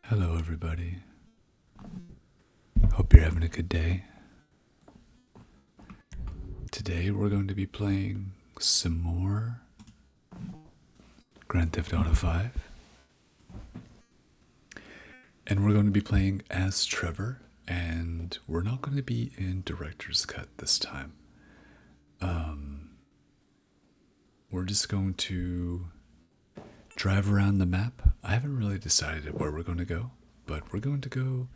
Hello, everybody. Hope you're having a good day. Today, we're going to be playing some more Grand Theft Auto 5. And we're going to be playing as Trevor, and we're not going to be in Director's Cut this time. We're just going to drive around the map. I haven't really decided where we're going to go, but we're going to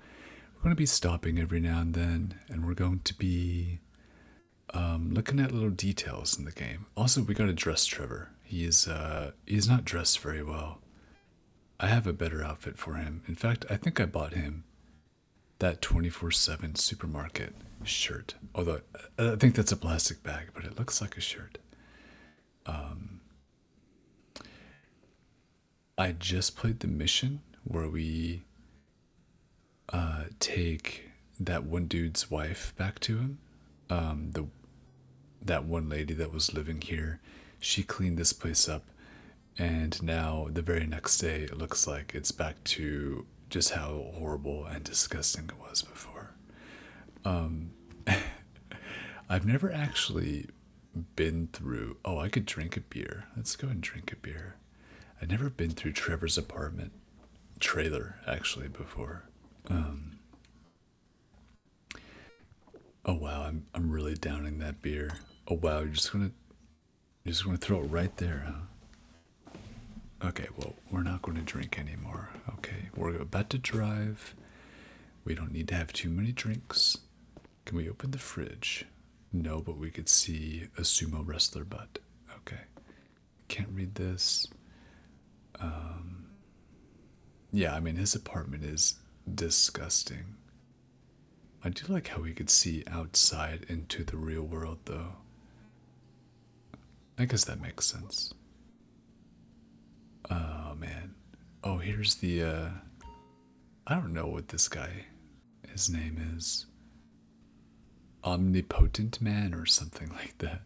be stopping every now and then, and we're going to be looking at little details in the game. Also, we got to dress Trevor. He's not dressed very well. I have a better outfit for him. In fact, I think I bought him that 24/7 supermarket shirt. Although I think that's a plastic bag, but it looks like a shirt. I just played the mission where we take that one dude's wife back to him. That one lady that was living here, she cleaned this place up, and now the very next day it looks like it's back to just how horrible and disgusting it was before. I've never actually been through. Oh, I could drink a beer. Let's go and drink a beer. I've never been through Trevor's apartment trailer actually before. Oh wow, I'm really downing that beer. Oh wow, you're just gonna throw it right there, huh? Okay, well, we're not going to drink anymore. Okay, we're about to drive. We don't need to have too many drinks. Can we open the fridge? No, but we could see a sumo wrestler butt. Okay. Can't read this. Yeah, I mean, his apartment is disgusting. I do like how we could see outside into the real world, though. I guess that makes sense. Oh, man. Oh, here's the, I don't know what this guy, his name is. Omnipotent Man or something like that.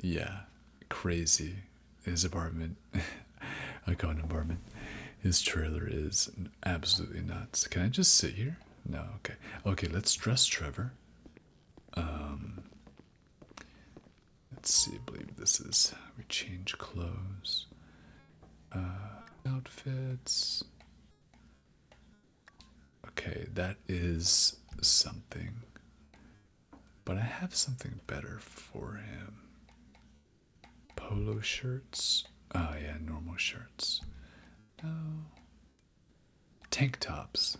Yeah, crazy. His apartment, I call it an apartment. His trailer is absolutely nuts. Can I just sit here? No, okay. Okay, let's dress Trevor. Let's see, I believe this is, we change clothes. Outfits. Okay, that is something. But I have something better for him. Polo shirts. Oh yeah, normal shirts. No. Tank tops.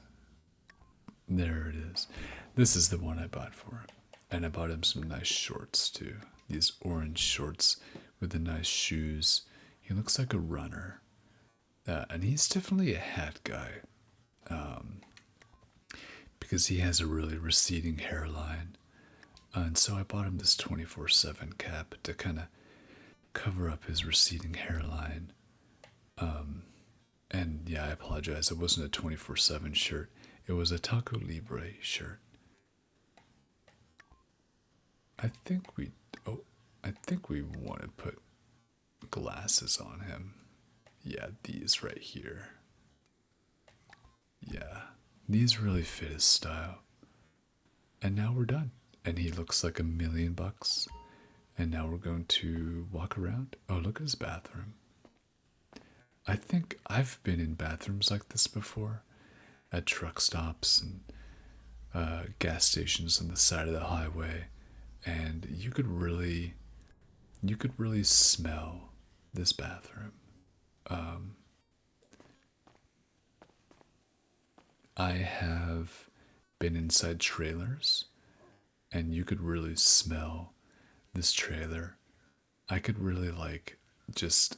There it is. This is the one I bought for him. And I bought him some nice shorts too. These orange shorts with the nice shoes. He looks like a runner. And he's definitely a hat guy. Because he has a really receding hairline. And so I bought him this 24/7 cap to kind of cover up his receding hairline. And yeah, I apologize. It wasn't a 24/7 shirt. It was a Taco Libre shirt. I think we want to put glasses on him. Yeah, these right here. Yeah, these really fit his style. And now we're done. And he looks like $1,000,000. And now we're going to walk around. Oh, look at his bathroom. I think I've been in bathrooms like this before, at truck stops and gas stations on the side of the highway, and you could really smell this bathroom. I have been inside trailers, and you could really smell this trailer. I could really just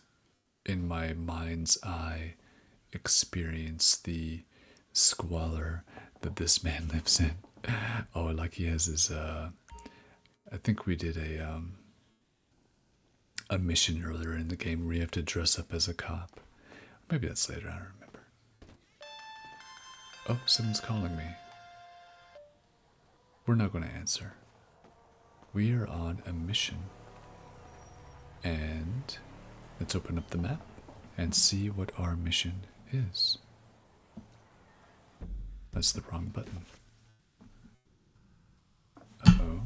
in my mind's eye experience the squalor that this man lives in. Oh, like he has his I think we did a mission earlier in the game where you have to dress up as a cop. Maybe that's later, I don't remember. Oh, someone's calling me. We're not going to answer. We are on a mission. And let's open up the map. and see what our mission is. That's the wrong button. Uh-oh.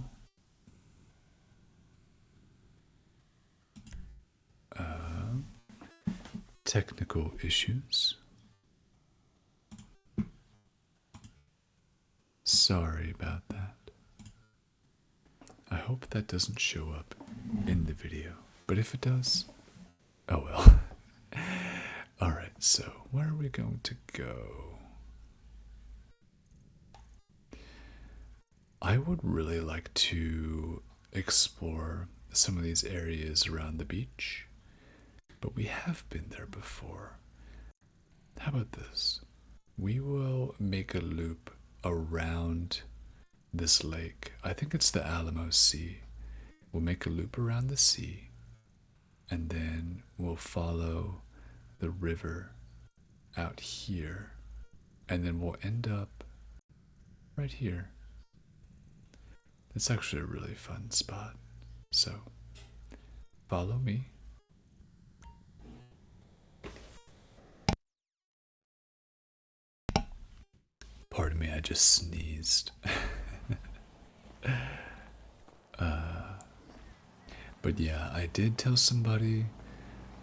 Technical issues. Sorry about that. I hope that doesn't show up in the video, but if it does, oh well. Alright, so where are we going to go? I would really like to explore some of these areas around the beach, but we have been there before. How about this? We will make a loop around this lake. I think it's the Alamo Sea. We'll make a loop around the sea, and then we'll follow the river out here, and then we'll end up right here. It's actually a really fun spot, so follow me. Pardon me, I just sneezed. But yeah, I did tell somebody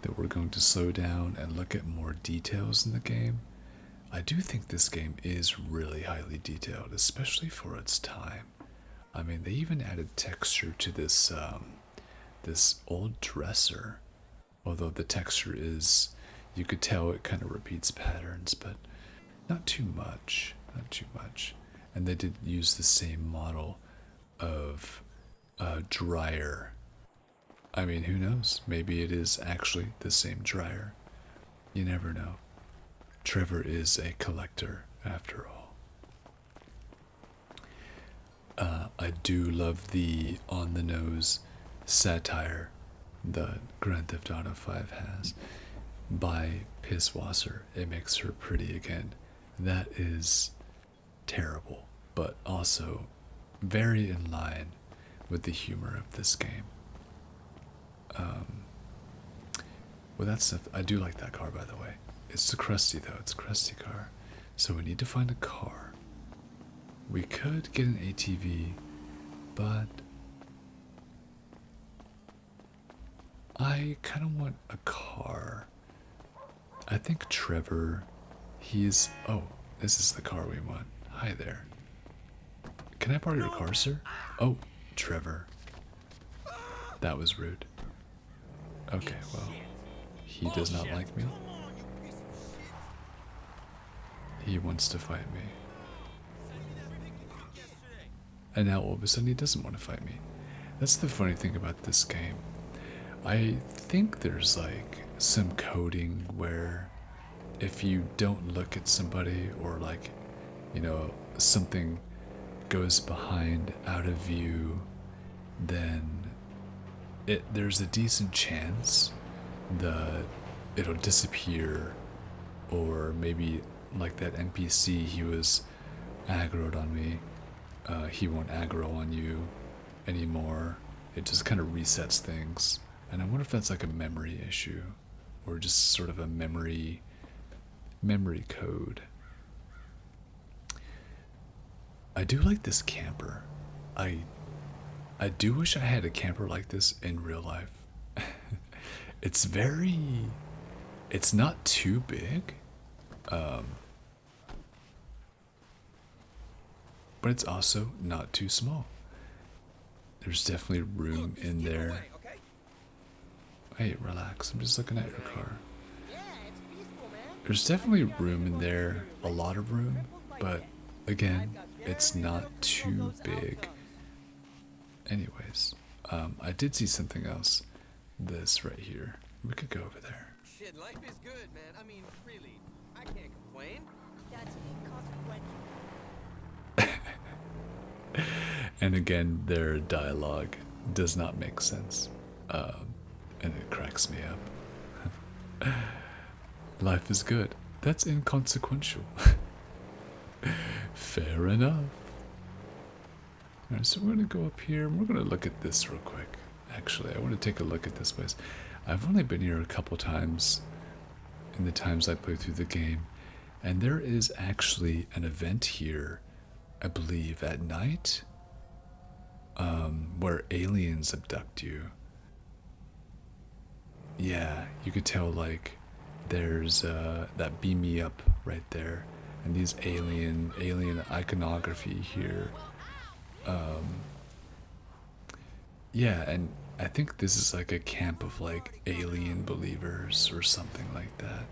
that we're going to slow down and look at more details in the game. I do think this game is really highly detailed, especially for its time. I mean, they even added texture to this this old dresser. Although the texture is, you could tell it kind of repeats patterns, but not too much, not too much. And they did use the same model of dryer. I mean, who knows? Maybe it is actually the same dryer. You never know. Trevor is a collector, after all. I do love the on-the-nose satire that Grand Theft Auto 5 has by Pisswasser. It makes her pretty again. That is terrible, but also very in line with the humor of this game. Well, that stuff, I do like that car, by the way. It's the Krusty, though. It's a Krusty car. So we need to find a car. We could get an ATV, but I kind of want a car. I think Trevor, oh, this is the car we want. Hi there. Can I borrow your car, sir? Oh, Trevor. That was rude. Okay, well, he does not like me. He wants to fight me. And now all of a sudden he doesn't want to fight me. That's the funny thing about this game. I think there's like some coding where if you don't look at somebody, or like, you know, something goes behind out of view, then there's a decent chance that it'll disappear. Or maybe like that NPC, he was aggroed on me. He won't aggro on you anymore. It just kind of resets things. And I wonder if that's like a memory issue, or just sort of a memory code. I do like this camper. I do wish I had a camper like this in real life. It's not too big. But it's also not too small. There's definitely room in there. Hey, relax. I'm just looking at your car. There's definitely room in there, a lot of room, but again, it's not too big. Anyways, I did see something else. This right here. We could go over there. Shit, life is good, man. I mean, really, I can't complain. That's inconsequential. And again, their dialogue does not make sense. And it cracks me up. Life is good. That's inconsequential. Fair enough. Alright, so we're going to go up here and we're going to look at this real quick. Actually, I want to take a look at this place. I've only been here a couple times, in the times I play through the game. And there is actually an event here, I believe, at night, where aliens abduct you. Yeah, you could tell, like, there's that beam me up right there, and these alien iconography here. Yeah, and I think this is like a camp of like alien believers or something like that.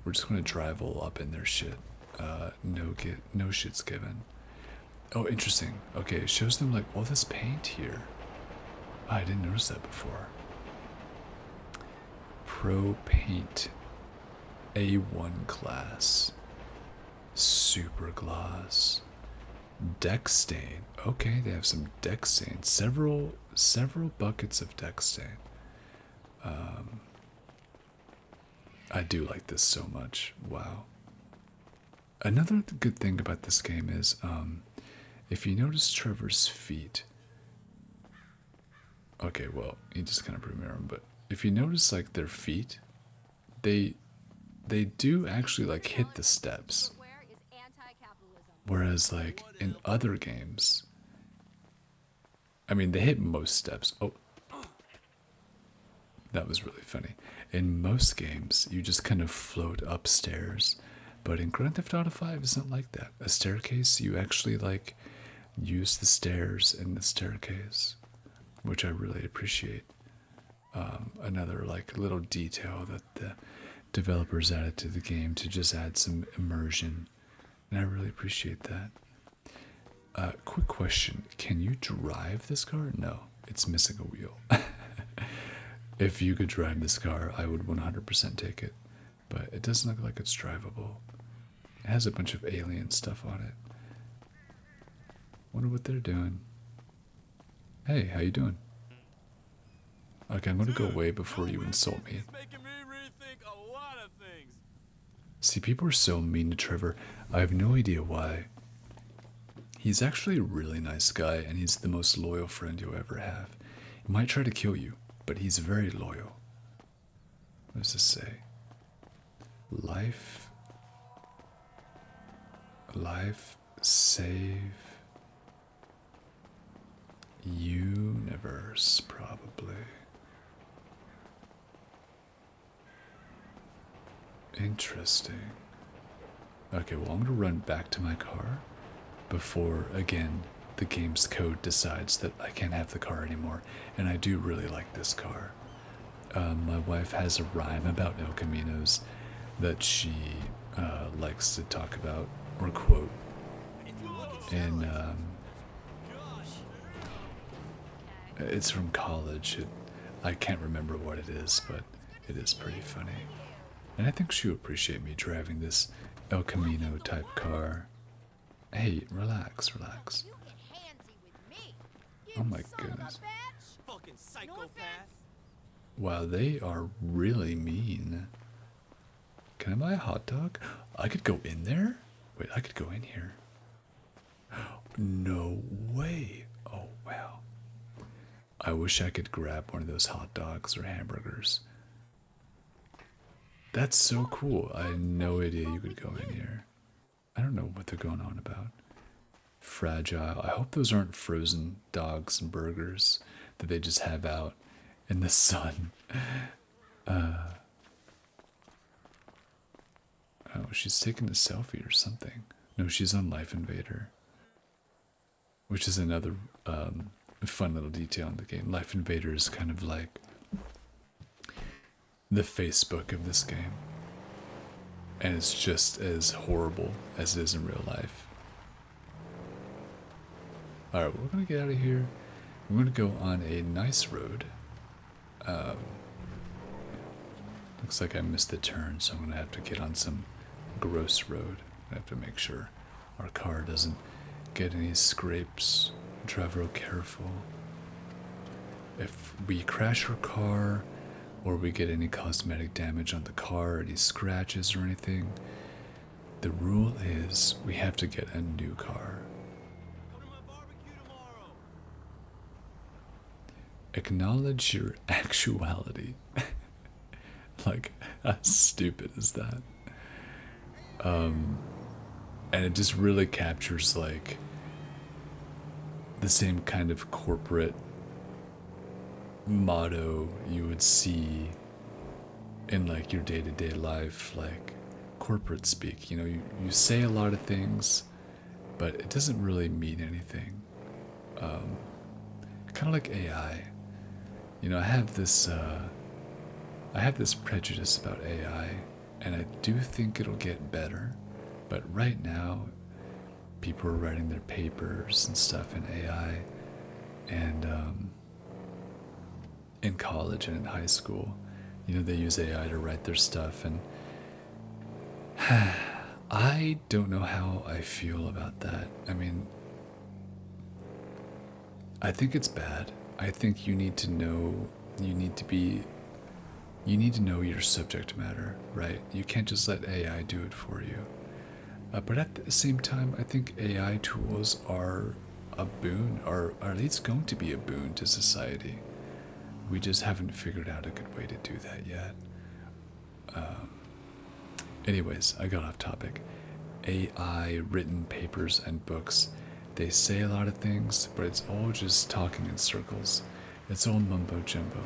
We're just gonna drive all up in their shit. No shits given. Oh, interesting. Okay, it shows them like all this paint here. Oh, I didn't notice that before. Pro Paint A1 class. Super gloss. Deck stain. Okay, they have some deck stain. Several buckets of deck stain. I do like this so much. Wow. Another good thing about this game is, if you notice Trevor's feet. Okay, well, he just kind of remember them, but if you notice like their feet, they do actually like hit the steps. Whereas like in other games, I mean, they hit most steps. Oh, that was really funny. In most games, you just kind of float upstairs, but in Grand Theft Auto 5 isn't like that. A staircase, you actually like use the stairs in the staircase, which I really appreciate. Another like little detail that the developers added to the game to just add some immersion, and I really appreciate that. Quick question: can you drive this car? No, it's missing a wheel. If you could drive this car, I would 100% take it, but it doesn't look like it's drivable. It has a bunch of alien stuff on it. Wonder what they're doing. Hey, how you doing? Okay, I'm gonna go away before you insult me. See, people are so mean to Trevor. I have no idea why. He's actually a really nice guy, and he's the most loyal friend you'll ever have. He might try to kill you, but he's very loyal. What does this say? Life save universe, probably. Interesting. Okay, well, I'm gonna run back to my car before, again, the game's code decides that I can't have the car anymore. And I do really like this car. My wife has a rhyme about El Caminos that she likes to talk about or quote. And it's from college. I can't remember what it is, but it is pretty funny. And I think she would appreciate me driving this El Camino type car. Hey, relax, relax. Oh my goodness. Wow, they are really mean. Can I buy a hot dog? I could go in there? Wait, I could go in here. No way. Oh, wow. I wish I could grab one of those hot dogs or hamburgers. That's so cool. I had no idea you could go in here. I don't know what they're going on about. Fragile. I hope those aren't frozen dogs and burgers that they just have out in the sun. Oh, she's taking a selfie or something. No, she's on Life Invader, which is another fun little detail in the game. Life Invader is kind of like the Facebook of this game, and it's just as horrible as it is in real life. Alright, we're gonna get out of here. We're gonna go on a nice road. Looks like I missed the turn, so I'm gonna have to get on some gross road. I have to make sure our car doesn't get any scrapes. Drive real careful. If we crash our car, or we get any cosmetic damage on the car, any scratches or anything, the rule is we have to get a new car. Acknowledge your actuality. Like, how stupid is that? And it just really captures like the same kind of corporate motto you would see in like your day-to-day life, like corporate speak. You say a lot of things, but it doesn't really mean anything. Kind of like AI. I have this prejudice about AI, and I do think it'll get better. But right now, people are writing their papers and stuff in AI, and in college and in high school, they use AI to write their stuff, and I don't know how I feel about that. I mean, I think it's bad. I think you need to be, you need to know your subject matter, right? You can't just let AI do it for you. But at the same time, I think AI tools are a boon, or are at least going to be a boon to society. We just haven't figured out a good way to do that yet. Anyways, I got off topic. AI written papers and books, they say a lot of things, but it's all just talking in circles. It's all mumbo jumbo.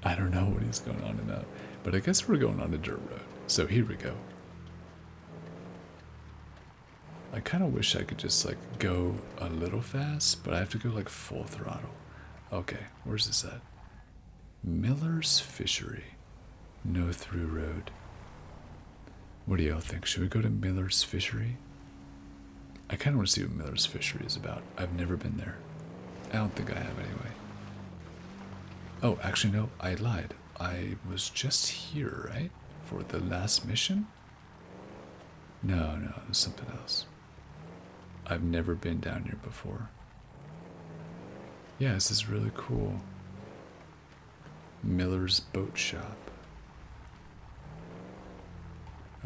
I don't know what he's going on about, but I guess we're going on a dirt road. So here we go. I kind of wish I could just like go a little fast, but I have to go like full throttle. Okay, where's this at? Miller's Fishery. No through road. What do y'all think? Should we go to Miller's Fishery? I kind of want to see what Miller's Fishery is about. I've never been there. I don't think I have anyway. Oh, actually, no, I lied. I was just here, right? For the last mission? No, it was something else. I've never been down here before. Yeah, this is really cool. Miller's Boat Shop.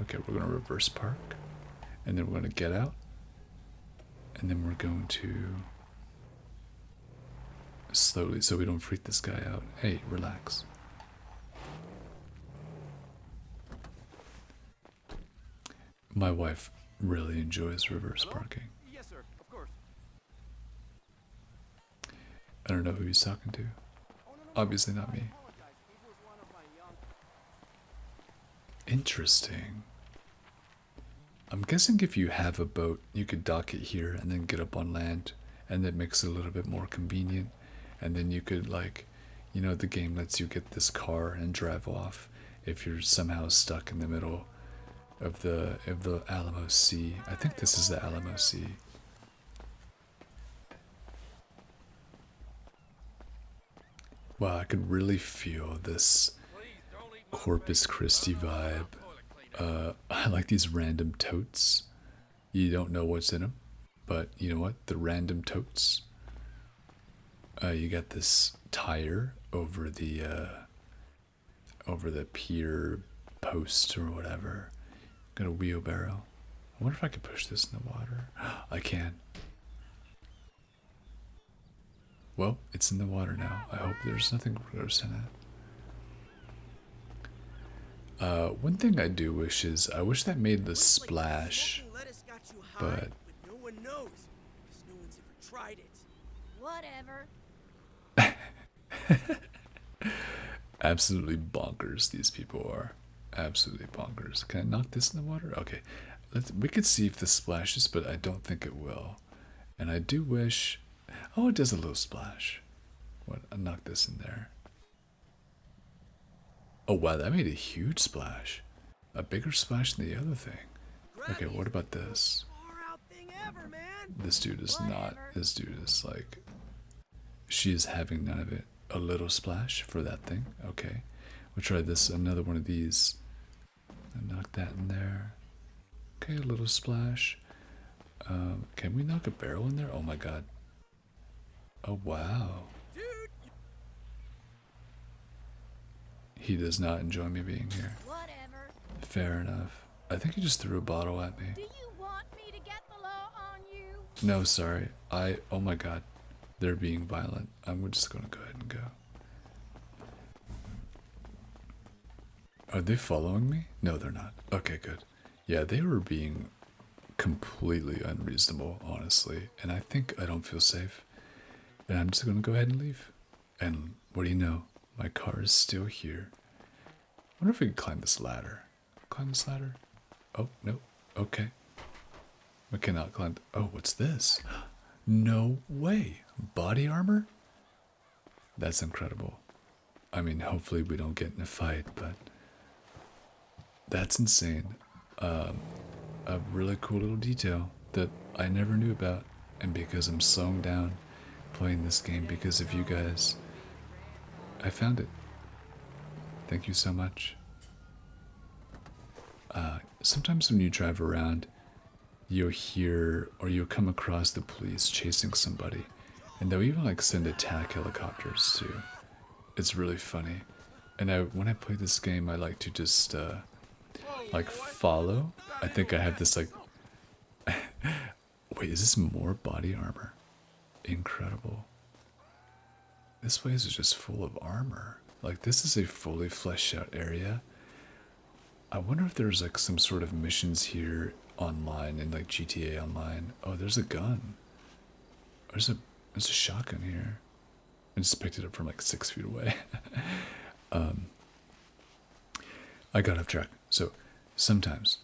Okay, we're going to reverse park. And then we're going to get out. And then we're going to slowly, so we don't freak this guy out. Hey, relax. My wife really enjoys reverse parking. Yes, sir. Of course. I don't know who he's talking to. Obviously not me. Interesting. I'm guessing if you have a boat, you could dock it here and then get up on land, and that makes it a little bit more convenient. And then you could like, the game lets you get this car and drive off if you're somehow stuck in the middle of the Alamo Sea. I think this is the Alamo Sea. Wow, I could really feel this Corpus Christi vibe. I like these random totes. You don't know what's in them, but you know what? The random totes. You got this tire over the pier post or whatever. Got a wheelbarrow. I wonder if I could push this in the water. I can. Well, it's in the water now. I hope there's nothing gross in it. One thing I do wish is, I wish that made the splash, but no one knows, because no one's ever tried it. Whatever. absolutely bonkers these people are. Absolutely bonkers. Can I knock this in the water? Okay, we could see if this splashes, but I don't think it will. And I do wish, oh, it does a little splash. What? I knocked this in there. Oh wow, that made a huge splash. A bigger splash than the other thing. Okay, what about this? Far out thing ever, man. This dude is not. This dude is like, she is having none of it. A little splash for that thing. Okay, we'll try this. Another one of these. I knock that in there. Okay, a little splash. Can we knock a barrel in there? Oh my god. Oh wow. Dude, He does not enjoy me being here. Whatever. Fair enough. I think he just threw a bottle at me. Do you want me to get the law on you? No, sorry. Oh my god. They're being violent. I'm just gonna go ahead and go. Are they following me? No, they're not. Okay, good. Yeah, they were being completely unreasonable, honestly. And I think I don't feel safe. And I'm just gonna go ahead and leave. And what do you know? My car is still here. I wonder if we can climb this ladder. Climb this ladder? Oh, no. Okay. I cannot climb. Oh, what's this? No way. Body armor? That's incredible. I mean, hopefully we don't get in a fight, but that's insane. A really cool little detail that I never knew about, and because I'm slowing down playing this game because of you guys, I found it. Thank you so much. Sometimes when you drive around, you'll hear or you'll come across the police chasing somebody, and they'll even like send attack helicopters too. It's really funny. And when I play this game, I like to just like follow. I think I have this like wait, is this more body armor? Incredible. This place is just full of armor. Like, this is a fully fleshed out area. I wonder if there's like some sort of missions here online in like GTA Online. Oh, there's a gun. There's a shotgun here. I just picked it up from like 6 feet away. I got off track. So sometimes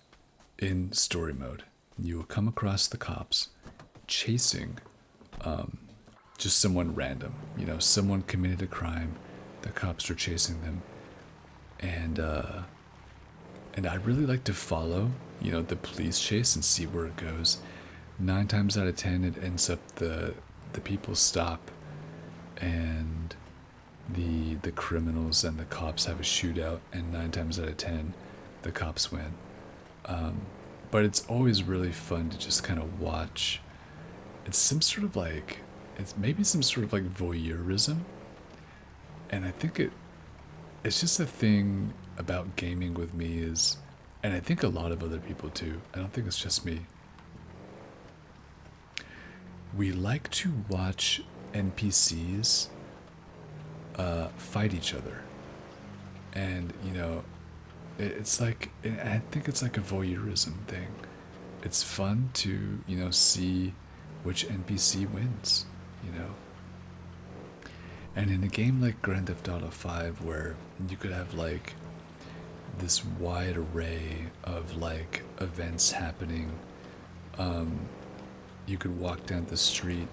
in story mode, you will come across the cops chasing just someone random. You know, someone committed a crime. The cops are chasing them, and I really like to follow, you know, the police chase and see where it goes. 9 times out of 10, it ends up the people stop, and the criminals and the cops have a shootout, and 9 times out of 10, the cops win. But it's always really fun to just kind of watch. It's some sort of like, it's maybe some sort of like voyeurism, and I think it's just a thing about gaming with me is, and I think a lot of other people too, I don't think it's just me, we like to watch NPCs fight each other. And, you know, it's like, I think it's like a voyeurism thing. It's fun to, you know, see which NPC wins, you know. And in a game like Grand Theft Auto 5, where you could have like this wide array of like events happening, you could walk down the street,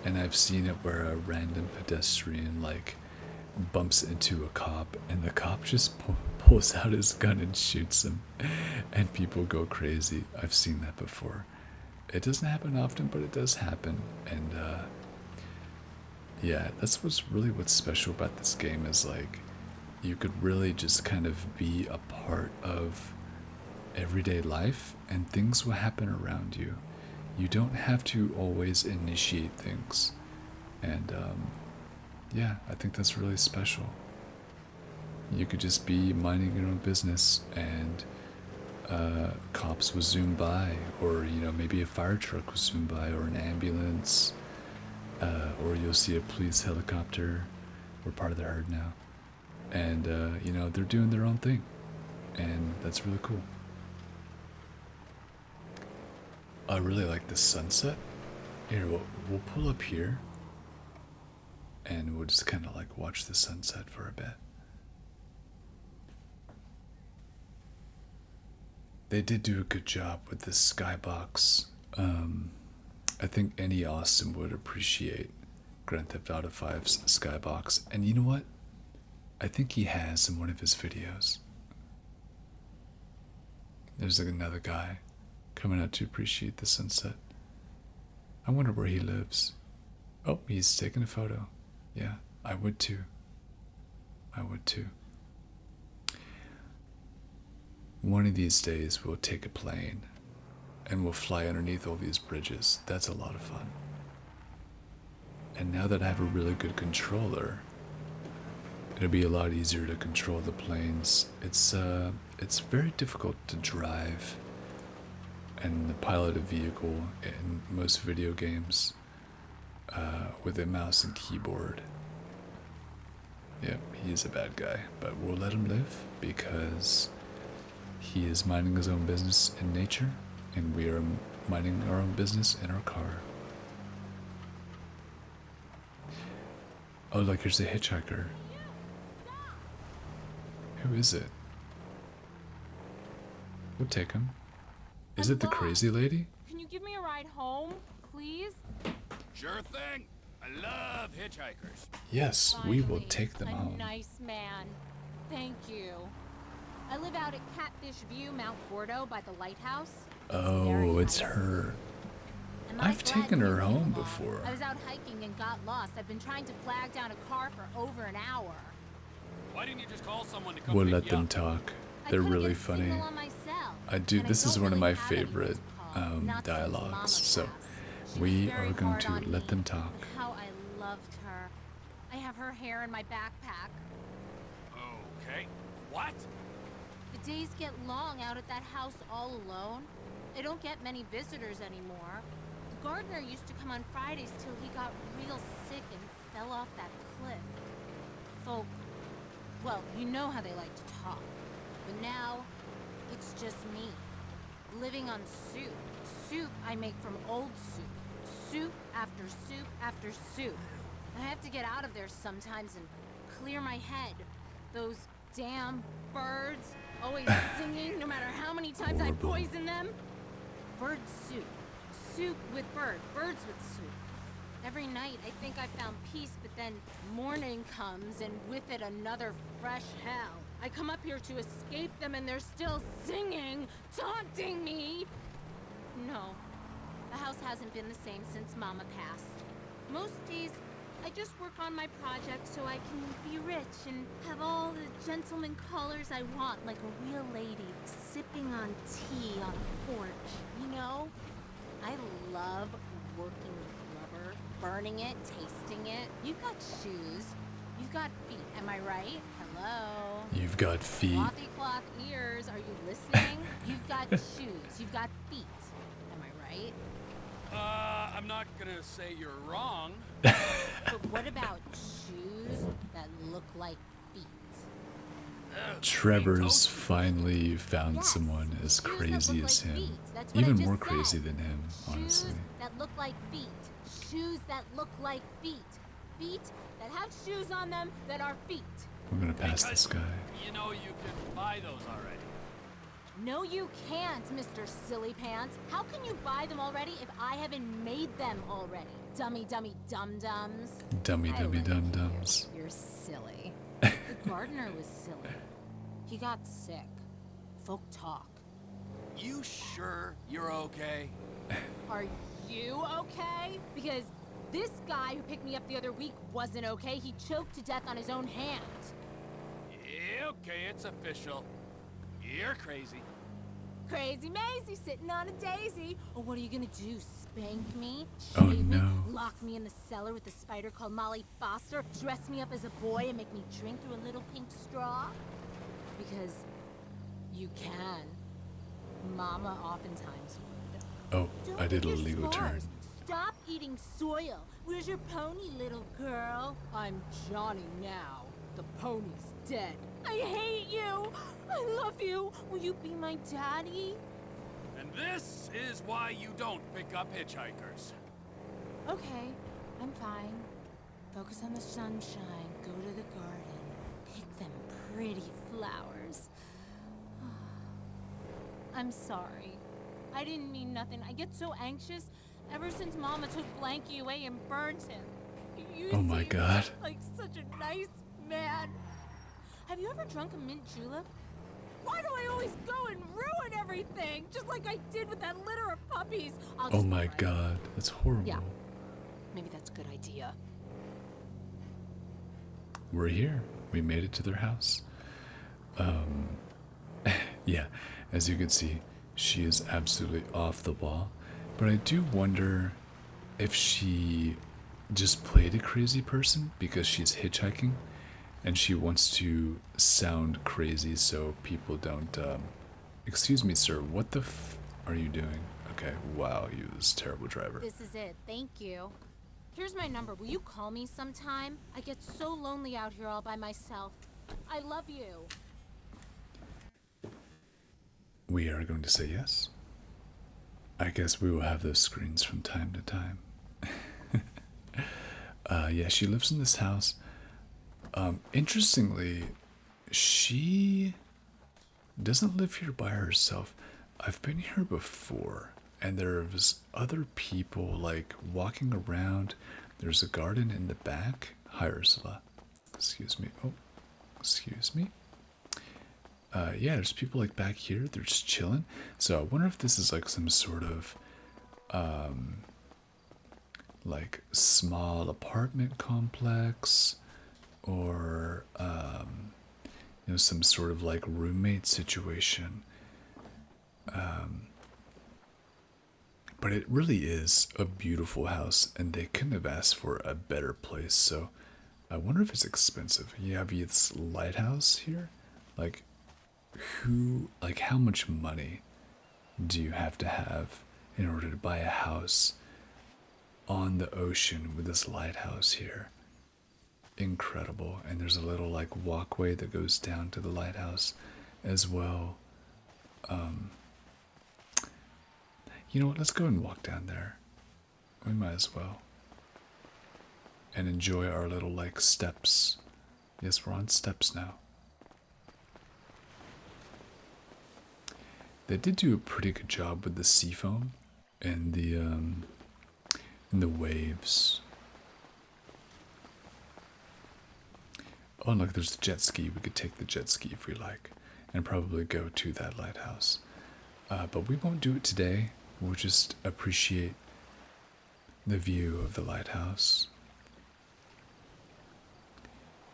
and I've seen it where a random pedestrian like bumps into a cop, and the cop just pulls out his gun and shoots him, and people go crazy. I've seen that before. It doesn't happen often, but it does happen. And yeah, that's what's special about this game is like you could really just kind of be a part of everyday life, and things will happen around you. You don't have to always initiate things. And yeah, I think that's really special. You could just be minding your own business, and cops will zoom by, or you know, maybe a fire truck will zoom by, or an ambulance, or you'll see a police helicopter. We're part of the herd now, and you know, they're doing their own thing, and that's really cool. I really like the sunset. Here, we'll pull up here, and we'll just kind of like watch the sunset for a bit. They did do a good job with this skybox. I think any Austin would appreciate Grand Theft Auto 5's skybox. And you know what? I think he has in one of his videos. There's like another guy coming out to appreciate the sunset. I wonder where he lives. Oh, he's taking a photo. Yeah, I would too. I would too. One of these days we'll take a plane and we'll fly underneath all these bridges. That's a lot of fun. And now that I have a really good controller, it'll be a lot easier to control the planes. It's very difficult to drive and pilot a vehicle in most video games with a mouse and keyboard. Yep, he is a bad guy, but we'll let him live because he is minding his own business in nature, and we are minding our own business in our car. Oh, look, here's a hitchhiker. Who is it? We'll take him. Is it the crazy lady? Can you give me a ride home, please? Sure thing. I love hitchhikers. Yes, we will Finally, take them a home. nice man. Thank you. I live out at Catfish View, Mount Gordo, by the lighthouse. Oh, it's her. Am I've glad taken you her came home along? before. I was out hiking and got lost. I've been trying to flag down a car for over an hour. Why didn't you just call someone to come We'll pick let you them up? talk. I They're couldn't really get a funny. signal on my cell, I do. and This is don't one of really my have anyone favorite to call, not since dialogues. Mama So passed. She we was very are going hard to on let me, them talk. and how I loved her. I have her hair in my backpack. Okay. What? The days get long out at that house all alone. I don't get many visitors anymore. The gardener used to come on Fridays till he got real sick and fell off that cliff. Folk, well, you know how they like to talk. But now, it's just me. Living on soup. Soup I make from old soup. Soup after soup after soup. I have to get out of there sometimes and clear my head. Those damn birds, always singing no matter how many times I poison them. Bird soup. Soup with bird. Birds with soup. Every night I think I found peace, but then morning comes and with it another fresh hell. I come up here to escape them and they're still singing, taunting me. No, the house hasn't been the same since Mama passed. Most days, I just work on my project so I can be rich and have all the gentleman callers I want, like a real lady, sipping on tea on a porch. You know, I love working with rubber, burning it, tasting it. You've got shoes, you've got feet, am I right? Hello? You've got feet. Frothy cloth ears, are you listening? You've got shoes, you've got feet, am I right? I'm not gonna say you're wrong. But what about shoes that look like feet? Trevor's finally found Yes, someone as shoes that crazy look as like him. feet. That's what I Even just more said. crazy than him, honestly. Shoes that look like feet. Shoes that look like feet. Feet that have shoes on them that are feet. We're gonna pass this guy. You know you can buy those already. No, you can't, Mr. Silly Pants. How can you buy them already if I haven't made them already? Dummy, dummy, dum-dums. Dummy, I dummy, like dum dums. You're silly. The gardener was silly. He got sick. Folk talk. You sure you're okay? Are you okay? Because this guy who picked me up the other week wasn't okay. He choked to death on his own hand. Yeah, okay, it's official. You're crazy. Crazy Maisie sitting on a daisy. Oh, what are you gonna do? Spank me? Oh, Shave me? no. Lock me in the cellar with a spider called Molly Foster? Dress me up as a boy and make me drink through a little pink straw? Because you can. Mama oftentimes would. Oh, Don't I did a eat your legal turn. s'mores. Stop eating soil. Where's your pony, little girl? I'm Johnny now. The pony's dead. I hate you. I love you. Will you be my daddy? And this is why you don't pick up hitchhikers. Okay, I'm fine. Focus on the sunshine. Go to the garden. Pick them pretty flowers. I'm sorry. I didn't mean nothing. I get so anxious ever since Mama took Blanky away and burned him. You Oh my seem God. like such a nice man. Have you ever drunk a mint julep? Why do I always go and ruin everything? Just like I did with that litter of puppies. I'll Oh just my run. God, that's horrible. Yeah. Maybe that's a good idea. We're here. We made it to their house. Yeah, as you can see, she is absolutely off the wall. But I do wonder if she just played a crazy person because she's hitchhiking and she wants to sound crazy so people don't, excuse me, sir, what the are you doing? Okay, wow, you this terrible driver. This is it. Thank you. Here's my number. Will you call me sometime? I get so lonely out here all by myself. I love you. We are going to say yes. I guess we will have those screens from time to time. Yeah, she lives in this house. Interestingly, she doesn't live here by herself. I've been here before, and there's other people like walking around. There's a garden in the back. Hi, Ursula. Excuse me. Oh, excuse me. Yeah, there's people like back here. They're just chilling. So I wonder if this is like some sort of like small apartment complex, or you know, some sort of like roommate situation. But it really is a beautiful house, and they couldn't have asked for a better place. So I wonder if it's expensive. You have this lighthouse here. Like, like, how much money do you have to have in order to buy a house on the ocean with this lighthouse here? Incredible. And there's a little like walkway that goes down to the lighthouse as well. You know what? Let's go and walk down there. We might as well. And enjoy our little like steps. Yes, we're on steps now. They did do a pretty good job with the seafoam and the waves. Oh, look, there's the jet ski. We could take the jet ski if we like, and probably go to that lighthouse. But we won't do it today. We'll just appreciate the view of the lighthouse.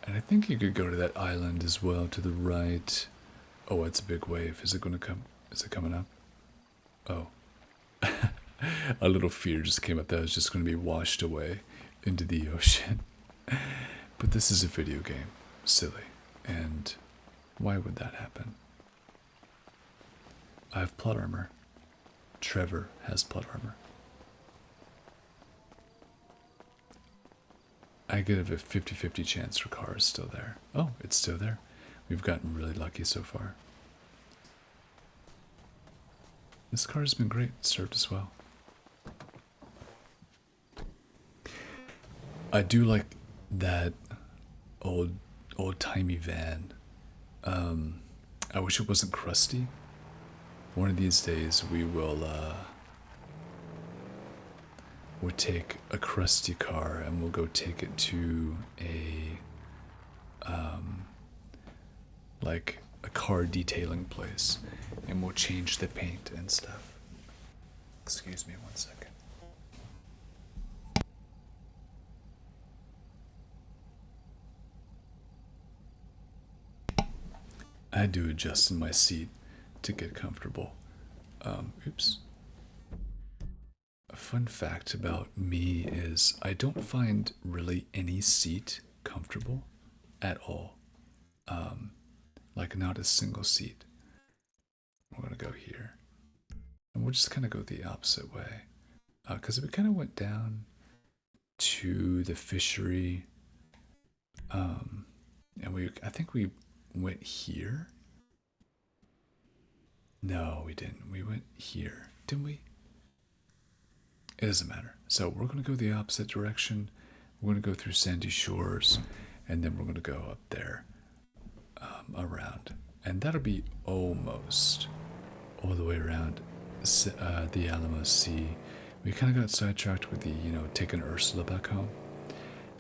And I think you could go to that island as well to the right. Oh, it's a big wave. Is it going to come? Is it coming up? Oh. A little fear just came up that I was just going to be washed away into the ocean. But this is a video game. Silly. And why would that happen? I have plot armor. Trevor has plot armor. I could have a 50-50 chance her car is still there. Oh, it's still there. We've gotten really lucky so far. This car has been great. It served us well. I do like that old-timey van. I wish it wasn't crusty. One of these days we will we'll take a crusty car and we'll go take it to a like a car detailing place, and we'll change the paint and stuff. Excuse me 1 second. I had to adjust in my seat to get comfortable. Oops. A fun fact about me is I don't find really any seat comfortable at all. Like not a single seat. We're gonna go here. And we'll just kind of go the opposite way. Because we kind of went down to the fishery. And I think we went here. No, we didn't. We went here, didn't we? It doesn't matter. So we're going to go the opposite direction. We're going to go through Sandy Shores, and then we're going to go up there around. And that'll be almost all the way around the Alamo Sea. We kind of got sidetracked with the, taking Ursula back home.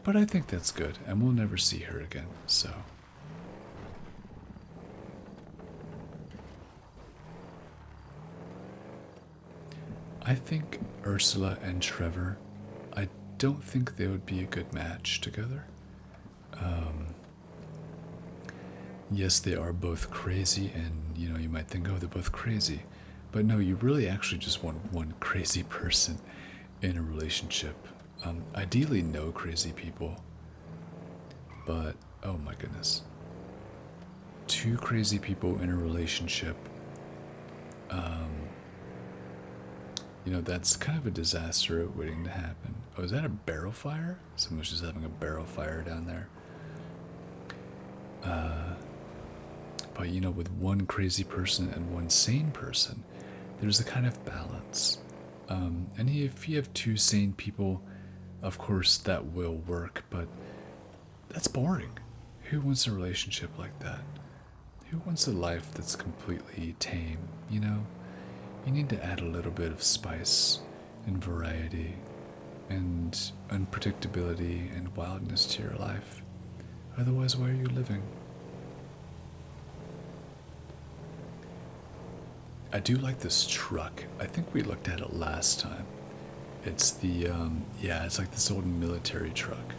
But I think that's good, and we'll never see her again, so... I think Ursula and Trevor, I don't think they would be a good match together. Yes, they are both crazy, and you might think, oh, they're both crazy. But no, you really actually just want one crazy person in a relationship. Ideally, no crazy people. But, oh my goodness. Two crazy people in a relationship. That's kind of a disaster waiting to happen. Oh, is that a barrel fire? Someone's just having a barrel fire down there. But you know, with one crazy person and one sane person, there's a kind of balance. And if you have two sane people, of course that will work, but that's boring. Who wants a relationship like that? Who wants a life that's completely tame, you know? You need to add a little bit of spice and variety and unpredictability and wildness to your life. Otherwise, why are you living? I do like this truck. I think we looked at it last time. It's the, yeah, it's like this old military truck.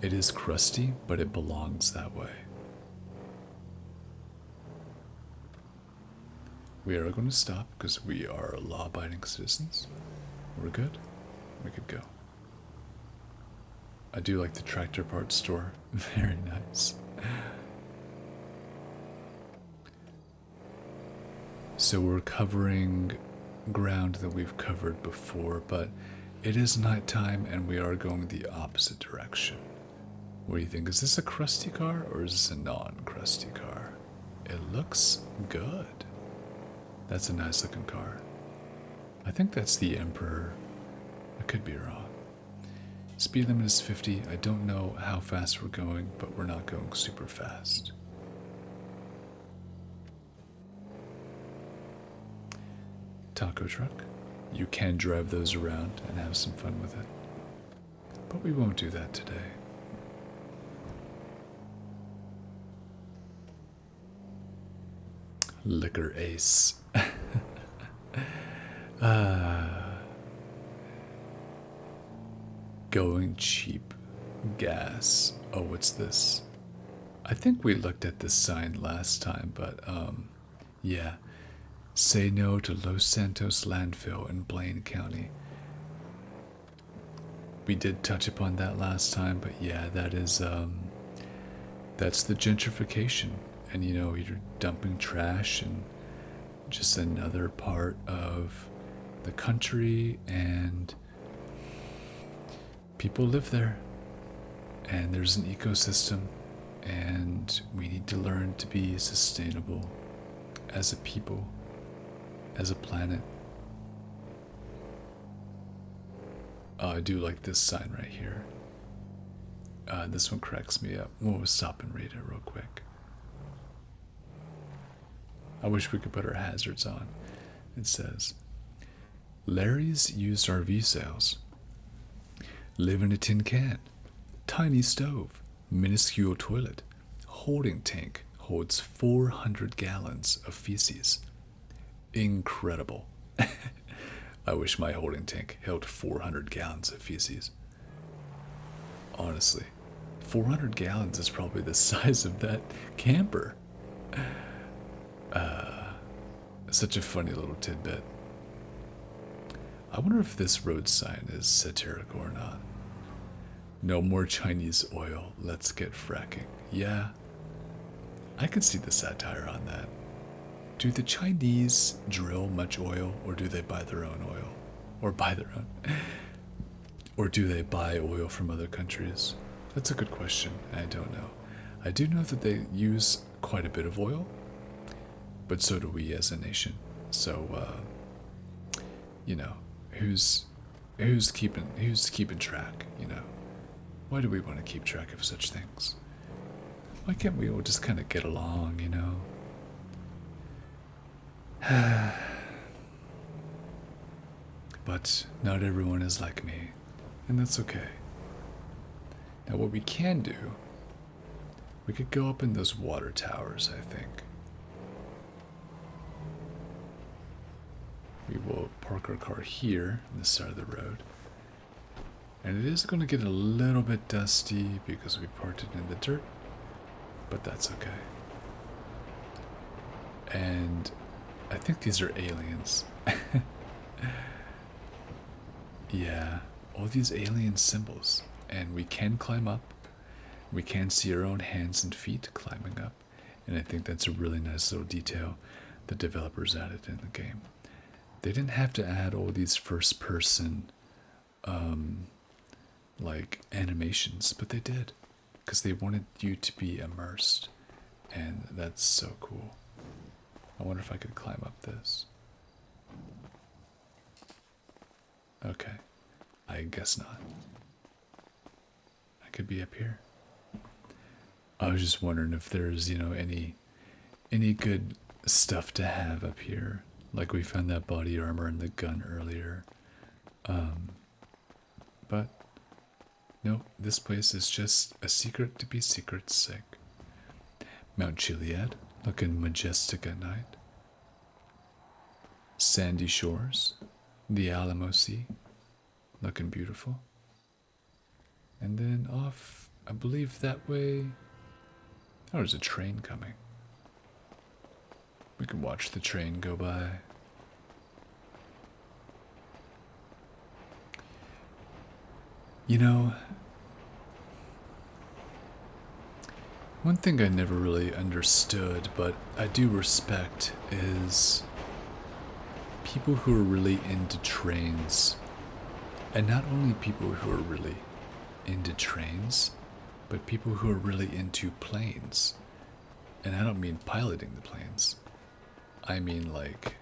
It is crusty, but it belongs that way. We are going to stop because we are law-abiding citizens. We're good. We could go. I do like the tractor parts store. Very nice. So we're covering ground that we've covered before, but it is nighttime and we are going the opposite direction. What do you think? Is this a crusty car or is this a non-crusty car? It looks good. That's a nice looking car. I think that's the Emperor. I could be wrong. Speed limit is 50. I don't know how fast we're going, but we're not going super fast. Taco truck. You can drive those around and have some fun with it. But we won't do that today. Liquor ace. Going cheap. Gas. Oh, what's this? I think we looked at this sign last time, but yeah. Say no to Los Santos landfill in Blaine County. We did touch upon that last time, but yeah, that is that's the gentrification. And you know, you're dumping trash and just another part of the country, and people live there, and there's an ecosystem, and we need to learn to be sustainable as a people, as a planet. I do like this sign right here. This one cracks me up. We'll stop and read it real quick. I wish we could put our hazards on. It says, Larry's used RV sales. Live in a tin can. Tiny stove. Minuscule toilet. Holding tank holds 400 gallons of feces. Incredible. I wish my holding tank held 400 gallons of feces. Honestly, 400 gallons is probably the size of that camper. Such a funny little tidbit. I wonder if this road sign is satirical or not. No more Chinese oil, let's get fracking. Yeah, I could see the satire on that. Do the Chinese drill much oil, or do they buy their own oil? Or buy their own? Or do they buy oil from other countries? That's a good question. I don't know. I do know that they use quite a bit of oil, but so do we as a nation. So, you know, who's keeping track? You know, why do we want to keep track of such things? Why can't we all just kind of get along? You know. But not everyone is like me, and that's okay. Now, what we can do, we could go up in those water towers, I think. We will park our car here on this side of the road. And it is going to get a little bit dusty because we parked it in the dirt, but that's okay. And I think these are aliens. Yeah, all these alien symbols. And we can climb up. We can see our own hands and feet climbing up. And I think that's a really nice little detail the developers added in the game. They didn't have to add all these first-person like animations, but they did because they wanted you to be immersed, and that's so cool. I wonder if I could climb up this. Okay, I guess not. I could be up here. I was just wondering if there's, you know, any good stuff to have up here. Like we found that body armor and the gun earlier. But no, this place is just a secret to be secret's sake. Mount Chiliad, looking majestic at night. Sandy shores, the Alamo Sea, looking beautiful. And then off, I believe that way. Oh, there's a train coming. We can watch the train go by. You know, one thing I never really understood, but I do respect, is people who are really into trains. And not only people who are really into trains, but people who are really into planes. And I don't mean piloting the planes. I mean like,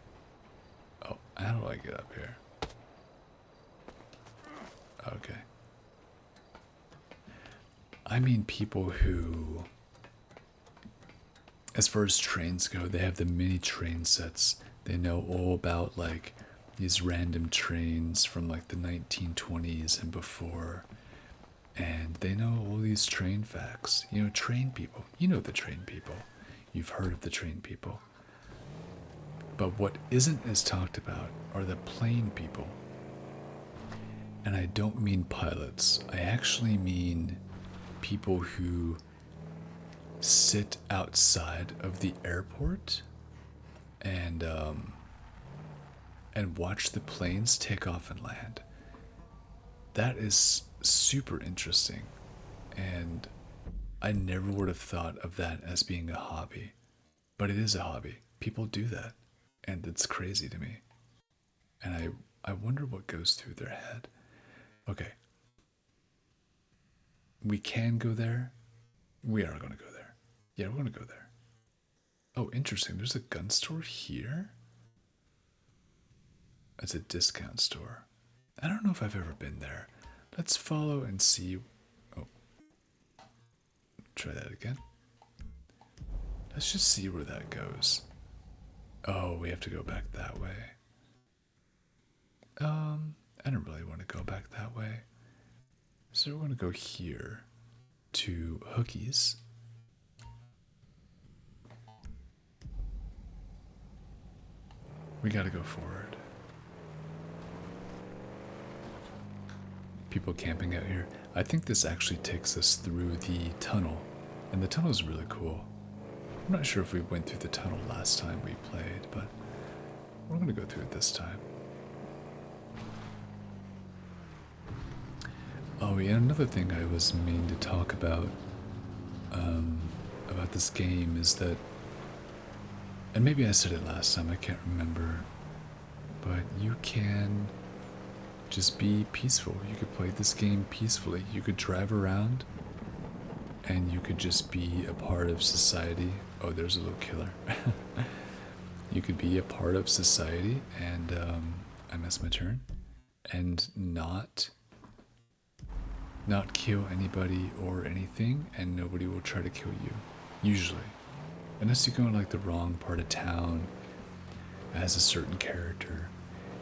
oh, how do I get up here? Okay. I mean people who, as far as trains go, they have the mini train sets. They know all about like these random trains from like the 1920s and before. And they know all these train facts. You know, train people. You know the train people. You've heard of the train people. But what isn't as talked about are the plane people. And I don't mean pilots. I actually mean people who sit outside of the airport and watch the planes take off and land. That is super interesting, and I never would have thought of that as being a hobby, but it is a hobby. People do that, and it's crazy to me, and I wonder what goes through their head. Okay, we can go there. We are going to go there. Yeah, we're going to go there. Oh, interesting. There's a gun store here. It's a discount store. I don't know if I've ever been there. Let's follow and see. Oh, try that again. Let's just see where that goes. Oh, we have to go back that way. I don't really want to go back that way. So we're going to go here to Hookies. We got to go forward. People camping out here. I think this actually takes us through the tunnel, and the tunnel is really cool. I'm not sure if we went through the tunnel last time we played, but we're going to go through it this time. Oh yeah, another thing I was meaning to talk about this game is that, and maybe I said it last time, I can't remember, but you can just be peaceful. You could play this game peacefully. You could drive around and you could just be a part of society. Oh, there's a little killer. You could be a part of society and I missed my turn, and not kill anybody or anything, and nobody will try to kill you, usually, unless you go in like the wrong part of town as a certain character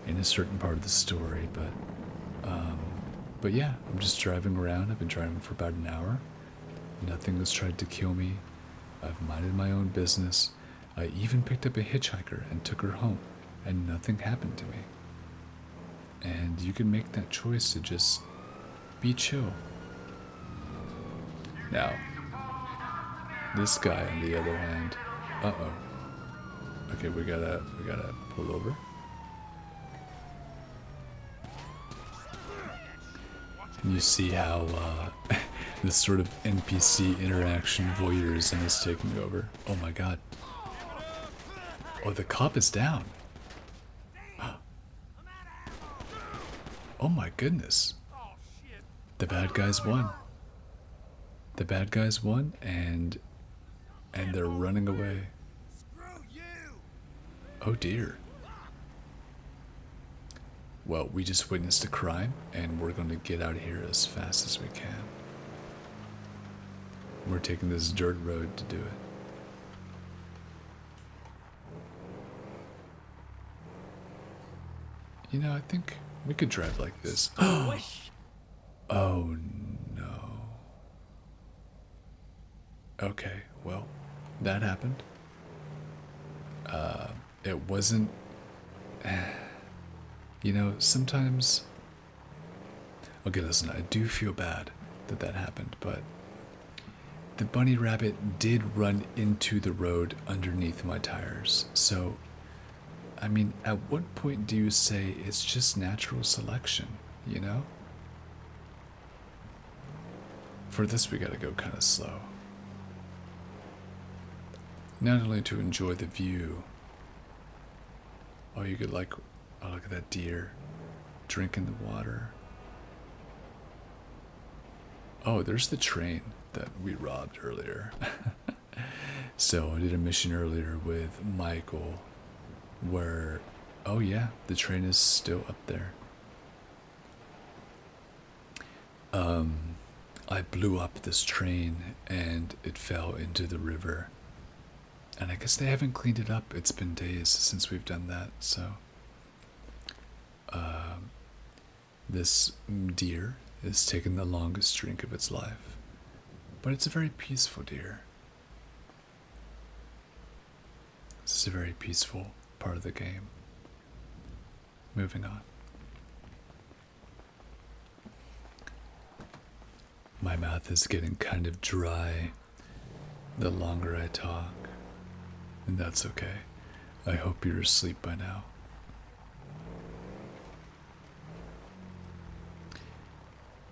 in a certain part of the story. But yeah, I'm just driving around. I've been driving for about an hour. Nothing has tried to kill me. I've minded my own business. I even picked up a hitchhiker and took her home, and nothing happened to me. And you can make that choice to just be chill. Now, this guy on the other hand, okay, we gotta pull over. And you see how this sort of NPC interaction voyeurism is taking over. Oh my god. Oh, the cop is down. Oh my goodness. Oh shit. The bad guys won. The bad guys won, and they're running away. Screw you. Oh dear. Well, we just witnessed a crime, and we're going to get out of here as fast as we can. We're taking this dirt road to do it. You know, I think we could drive like this. Oh no. Okay, well, that happened. It wasn't. You know, sometimes. Okay, listen, I do feel bad that that happened, but the bunny rabbit did run into the road underneath my tires. So, I mean, at what point do you say it's just natural selection, you know? For this, we gotta go kind of slow. Not only to enjoy the view. Oh, you could like, oh, look at that deer drinking the water. Oh, there's the train that we robbed earlier. So I did a mission earlier with Michael where, oh yeah, the train is still up there. I blew up this train and it fell into the river. And I guess they haven't cleaned it up. It's been days since we've done that, so. This deer is taking the longest drink of its life. But it's a very peaceful deer. This is a very peaceful part of the game. Moving on. My mouth is getting kind of dry the longer I talk. And that's okay. I hope you're asleep by now.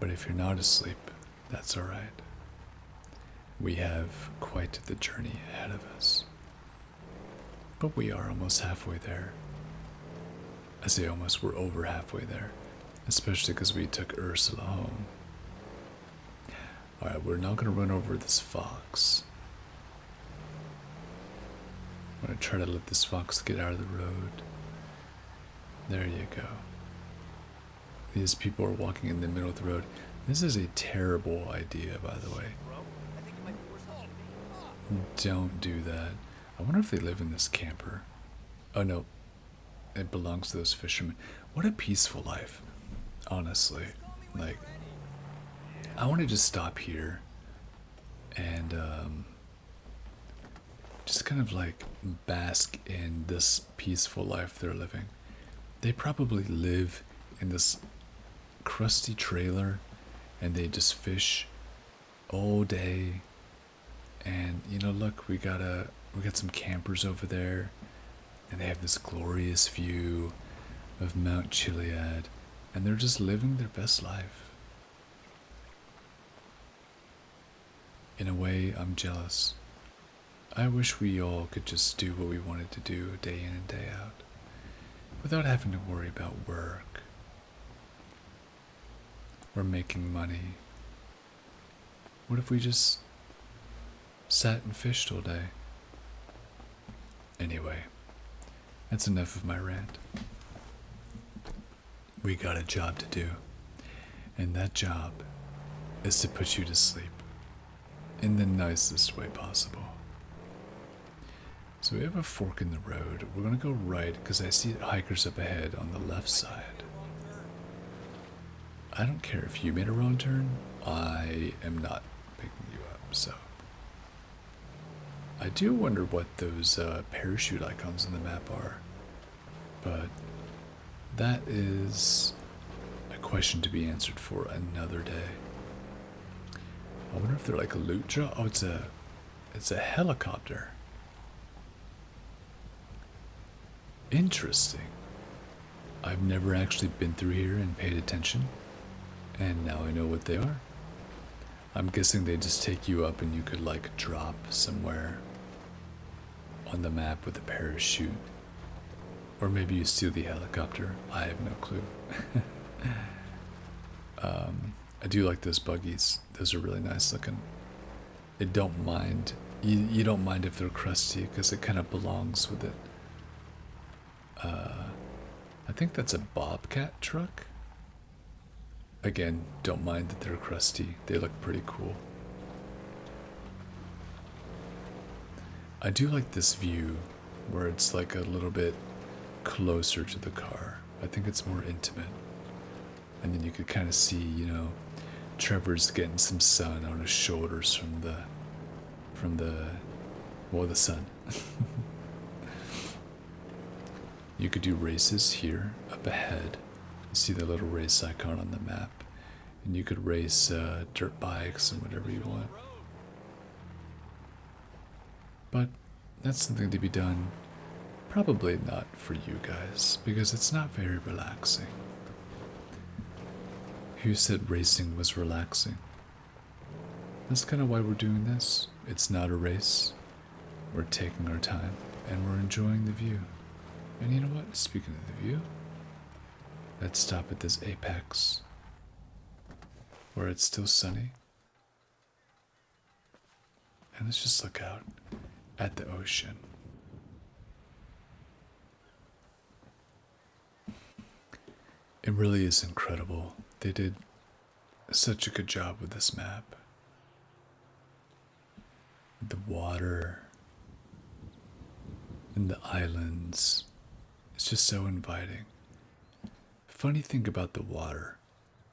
But if you're not asleep, that's alright. We have quite the journey ahead of us. But we are almost halfway there. I say almost, we're over halfway there. Especially because we took Ursula home. Alright, we're now going to run over this fox. I'm going to try to let this fox get out of the road. There you go. These people are walking in the middle of the road. This is a terrible idea, by the way. Don't do that. I wonder if they live in this camper. Oh no, it belongs to those fishermen. What a peaceful life, honestly. Like, I want to just stop here and just kind of like bask in this peaceful life they're living. They probably live in this crusty trailer and they just fish all day. And you know, look, we got some campers over there and they have this glorious view of Mount Chiliad and they're just living their best life. In a way, I'm jealous. I wish we all could just do what we wanted to do day in and day out without having to worry about work or making money. What if we just sat and fished all day? Anyway, that's enough of my rant. We got a job to do, and that job is to put you to sleep in the nicest way possible. So we have a fork in the road. We're gonna go right because I see hikers up ahead on the left side. I don't care if you made a wrong turn. I am not picking you up, so. I do wonder what those parachute icons on the map are. But that is a question to be answered for another day. I wonder if they're like a loot drop. Oh, it's a helicopter. Interesting. I've never actually been through here and paid attention, and now I know what they are. I'm guessing they just take you up and you could like drop somewhere on the map with a parachute. Or maybe you steal the helicopter. I have no clue. I do like those buggies. Those are really nice looking. I don't mind. You don't mind if they're crusty because it kind of belongs with it. I think that's a Bobcat truck. Again, don't mind that they're crusty. They look pretty cool. I do like this view where it's like a little bit closer to the car. I think it's more intimate. And then you could kind of see, you know, Trevor's getting some sun on his shoulders from the sun. You could do races here up ahead. You see the little race icon on the map. And you could race dirt bikes and whatever you want. But that's something to be done. Probably not for you guys, because it's not very relaxing. Who said racing was relaxing? That's kind of why we're doing this. It's not a race. We're taking our time, and we're enjoying the view. And you know what? Speaking of the view, let's stop at this apex, where it's still sunny. And let's just look out at the ocean. It really is incredible. They did such a good job with this map. The water and the islands. It's just so inviting. Funny thing about the water,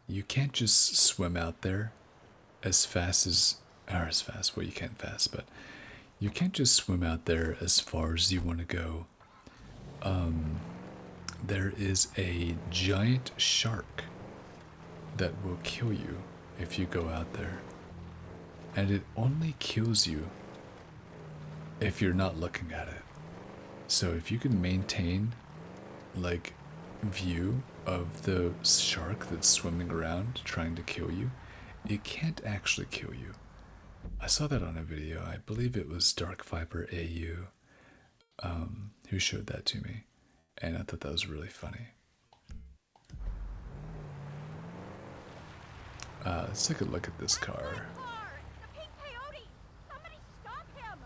you can't just swim out there as fast as, or as fast, well you can't fast, but you can't just swim out there as far as you want to go. There is a giant shark that will kill you if you go out there. And it only kills you if you're not looking at it. So if you can maintain like view of the shark that's swimming around trying to kill you, it can't actually kill you. I saw that on a video. I believe it was Dark Viper AU who showed that to me. And I thought that was really funny. Let's take a look at this car. The pink coyote! Somebody stop him!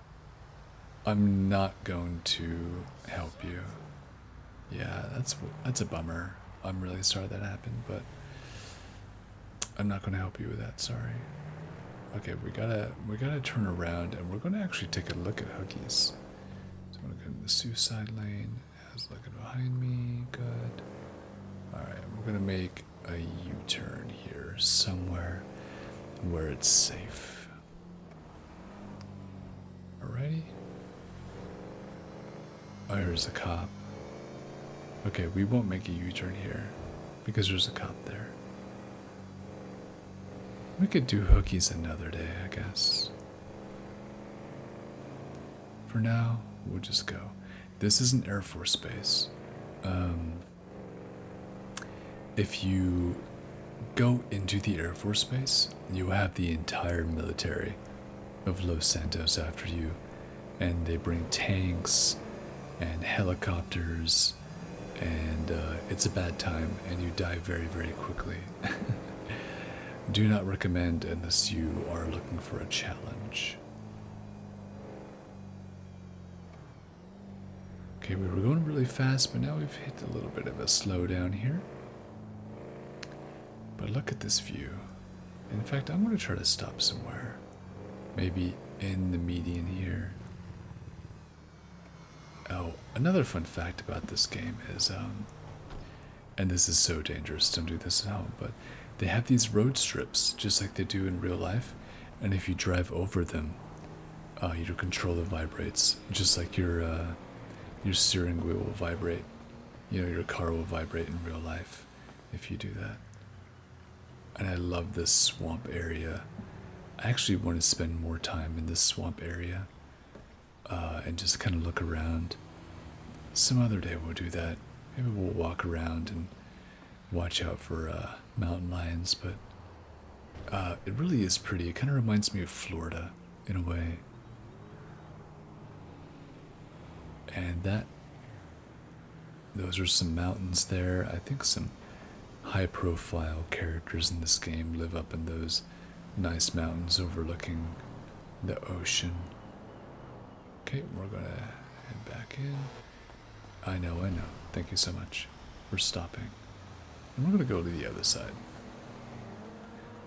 I'm not going to help you. Yeah, that's a bummer. I'm really sorry that happened, but I'm not going to help you with that. Sorry. Okay, we gotta turn around, and we're gonna actually take a look at Huggies. So I'm gonna go in the suicide lane. As looking behind me, good. All right, we're gonna make a U-turn here somewhere where it's safe. Alrighty. Oh, here's a cop. Okay, we won't make a U-turn here because there's a cop there. We could do hookies another day, I guess. For now, we'll just go. This is an Air Force base. If you go into the Air Force Base, you have the entire military of Los Santos after you, and they bring tanks and helicopters, and it's a bad time, and you die very, very quickly. Do not recommend unless you are looking for a challenge. Okay, we were going really fast, but now we've hit a little bit of a slowdown here. But look at this view. In fact, I'm going to try to stop somewhere. Maybe in the median here. Oh, another fun fact about this game is, and this is so dangerous, don't do this at home, but they have these road strips, just like they do in real life, and if you drive over them, your controller vibrates, just like your steering wheel will vibrate. You know, your car will vibrate in real life if you do that. And I love this swamp area. I actually want to spend more time in this swamp area and just kind of look around. Some other day we'll do that. Maybe we'll walk around and watch out for mountain lions, but it really is pretty. It kind of reminds me of Florida in a way. And those are some mountains there. I think some high-profile characters in this game live up in those nice mountains overlooking the ocean. Okay, we're gonna head back in. I know. Thank you so much for stopping. And we're gonna go to the other side.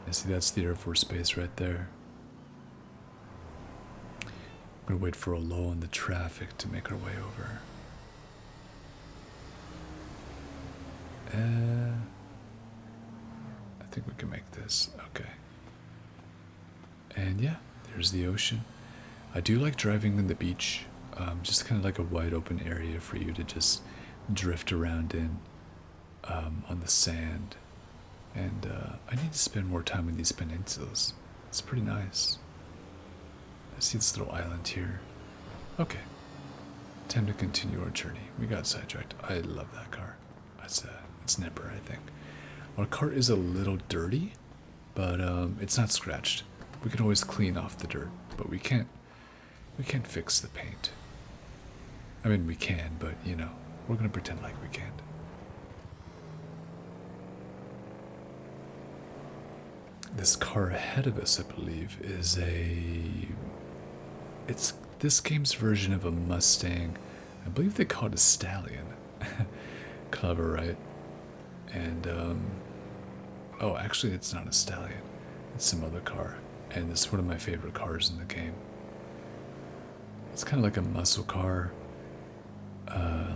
I see that's the Air Force Base right there. I'm gonna wait for a lull in the traffic to make our way over. I think we can make this. Okay. And yeah, there's the ocean. I do like driving on the beach. Just kind of like a wide open area for you to just drift around in on the sand. And I need to spend more time in these peninsulas. It's pretty nice. I see this little island here. Okay. Time to continue our journey. We got sidetracked. I love that car. It's Nipper, I think. Our car is a little dirty, but it's not scratched. We can always clean off the dirt, but we can't fix the paint. I mean, we can, but you know, we're gonna pretend like we can't. This car ahead of us, I believe, is it's this game's version of a Mustang. I believe they call it a Stallion. Clever, right? And, oh, actually, it's not a Stallion. It's some other car. And it's one of my favorite cars in the game. It's kind of like a muscle car,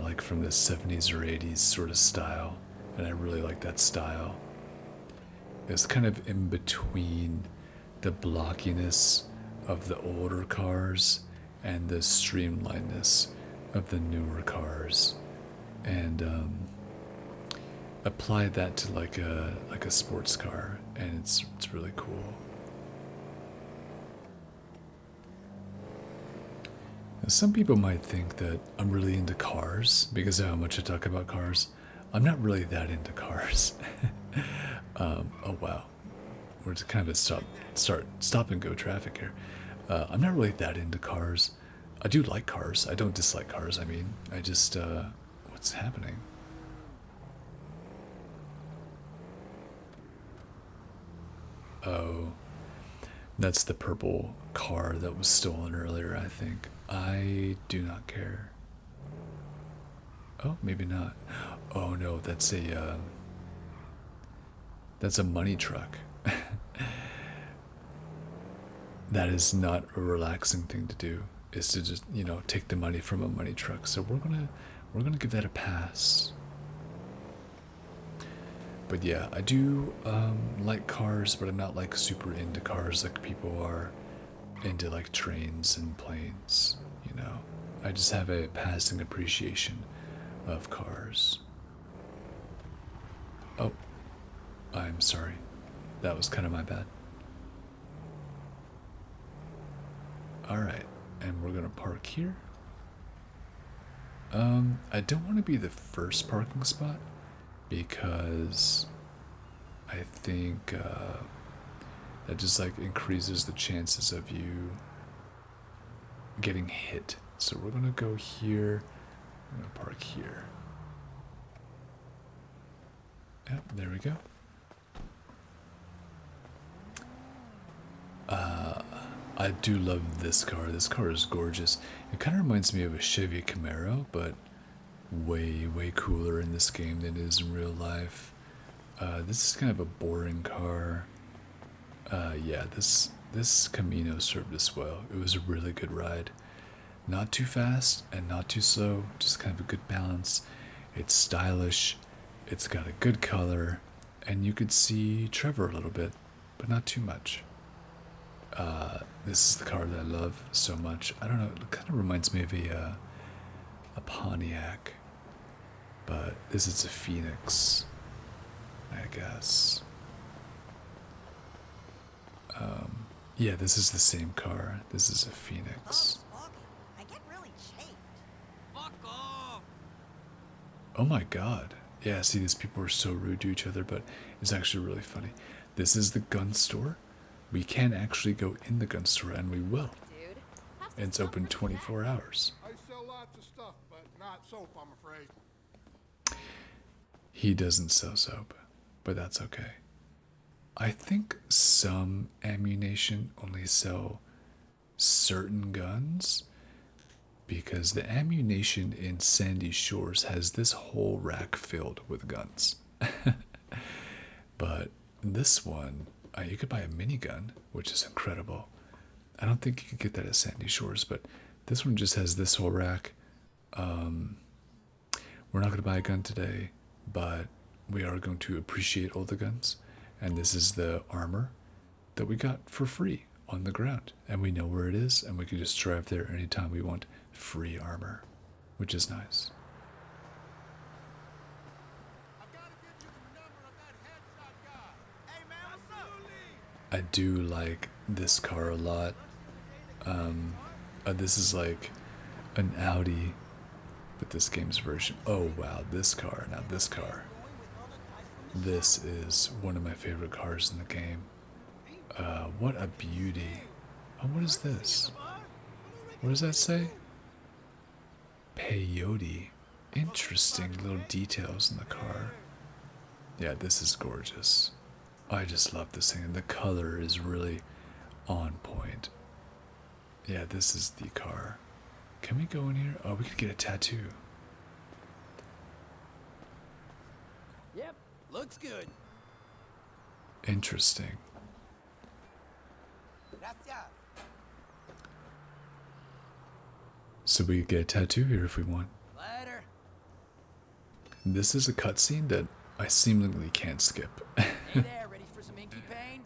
like from the 70s or 80s sort of style. And I really like that style. It's kind of in between the blockiness of the older cars and the streamlinedness of the newer cars. And apply that to like a sports car, and it's really cool. Now, some people might think that I'm really into cars because of how much I talk about cars. I'm not really that into cars. Oh wow, we're just kind of stop and go traffic here. I'm not really that into cars. I do like cars. I don't dislike cars. I mean, I just what's happening? Oh, that's the purple car that was stolen earlier, I think. I do not care. Oh, maybe not. Oh no, that's a money truck. That is not a relaxing thing to do, is to just, you know, take the money from a money truck. So we're gonna give that a pass. But yeah, I do like cars, but I'm not like super into cars like people are into like trains and planes, you know. I just have a passing appreciation of cars. Oh, I'm sorry. That was kind of my bad. Alright, and we're gonna park here. I don't want to be the first parking spot because I think that just like increases the chances of you getting hit. So we're gonna go here. I'm gonna park here. Yep, there we go. I do love this car. This car is gorgeous. It kind of reminds me of a Chevy Camaro, but way cooler in this game than it is in real life. This is kind of a boring car. Yeah, this Camino served us well. It was a really good ride. Not too fast and not too slow, just kind of a good balance. It's stylish, it's got a good color, and you could see Trevor a little bit, but not too much. This is the car that I love so much. I don't know, it kind of reminds me of a Pontiac, but this is a Phoenix, I guess. Yeah, this is the same car. This is a Phoenix. I get really chafed. Fuck off! Oh my god. Yeah, see, these people are so rude to each other, but it's actually really funny. This is the gun store. We can actually go in the gun store, and we will. Dude, And it's open 24 hours. I sell lots of stuff, but not soap, I'm afraid. He doesn't sell soap. but that's okay. I think some ammunition only sell certain guns because the ammunition in Sandy Shores has this whole rack filled with guns. But this one, you could buy a minigun, which is incredible. I don't think you could get that at Sandy Shores, but this one just has this whole rack. We're not going to buy a gun today, but we are going to appreciate all the guns. And this is the armor that we got for free on the ground. And we know where it is, and we can just drive there anytime we want free armor, which is nice. I've got to give you the number of that headshot guy. Hey, man, what's up? I do like this car a lot. This is like an Audi, but this game's version. Oh wow, this car. Now this car. This is one of my favorite cars in the game. What a beauty. Oh, what is this? What does that say? Peyote. Interesting little details in the car. Yeah, this is gorgeous. I just love this thing. And the color is really on point. Yeah, this is the car. Can we go in here? Oh, we could get a tattoo. Yep, looks good. Interesting. Gracias. So we could get a tattoo here if we want. Later. This is a cutscene that I seemingly can't skip. Hey there, ready for some inky pain?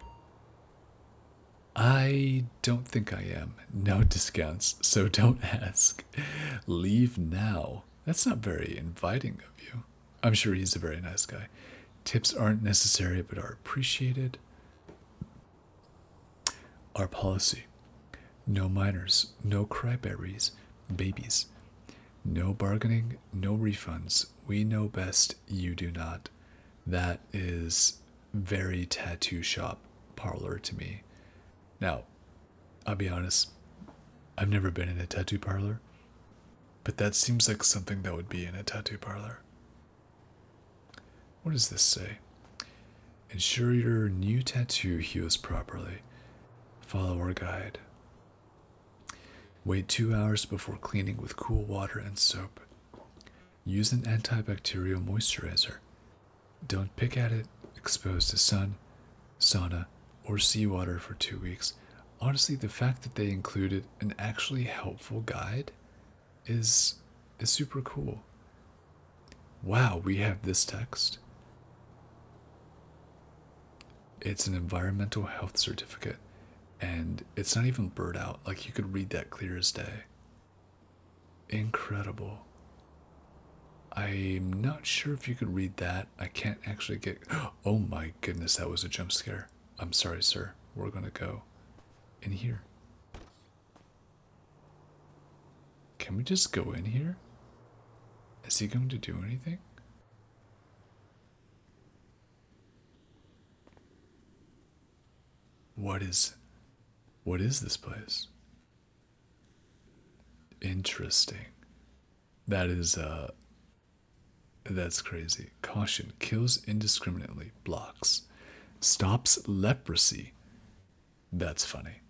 I don't think I am. No discounts, so don't ask. Leave now. That's not very inviting of you. I'm sure he's a very nice guy. Tips aren't necessary but are appreciated. Our policy. No minors, no cryberries, babies. No bargaining, no refunds. We know best, you do not. That is very tattoo shop parlor to me. Now, I'll be honest, I've never been in a tattoo parlor, but that seems like something that would be in a tattoo parlor. What does this say? Ensure your new tattoo heals properly. Follow our guide. Wait 2 hours before cleaning with cool water and soap. Use an antibacterial moisturizer. Don't pick at it exposed to sun, sauna, or seawater for 2 weeks. Honestly, the fact that they included an actually helpful guide is super cool. Wow, we have this text. It's an environmental health certificate, and it's not even blurred out. Like, you could read that clear as day. Incredible. I'm not sure if you could read that. I can't actually get... Oh my goodness, that was a jump scare. I'm sorry, sir. We're gonna go in here. Can we just go in here? Is he going to do anything? What is this place? Interesting. That is, that's crazy. Caution, kills indiscriminately, blocks. Stops leprosy. That's funny.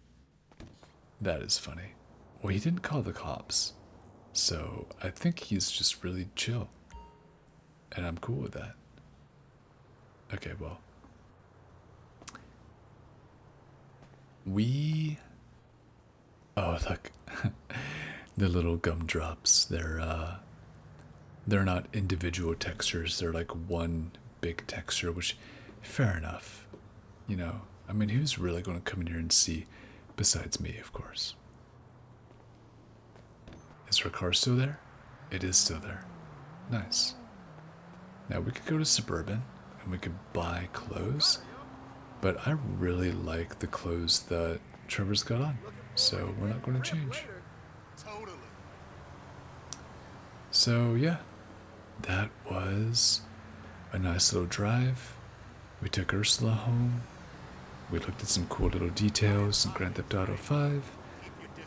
That is funny. Well, he didn't call the cops. So, I think he's just really chill. And I'm cool with that. Okay, well. Oh, look. The little gumdrops. They're not individual textures. They're like one big texture, which, fair enough. You know, I mean, who's really going to come in here and see besides me, of course? Is her car still there? It is still there. Nice. Now we could go to Suburban and we could buy clothes, but I really like the clothes that Trevor's got on, so we're not going to change. Totally. So yeah, that was a nice little drive. We took Ursula home. We looked at some cool little details in Grand Theft Auto 5,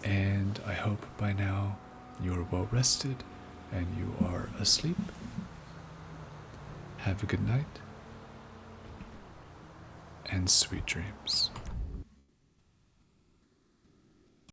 and I hope by now you are well rested and you are asleep. Have a good night. and sweet dreams.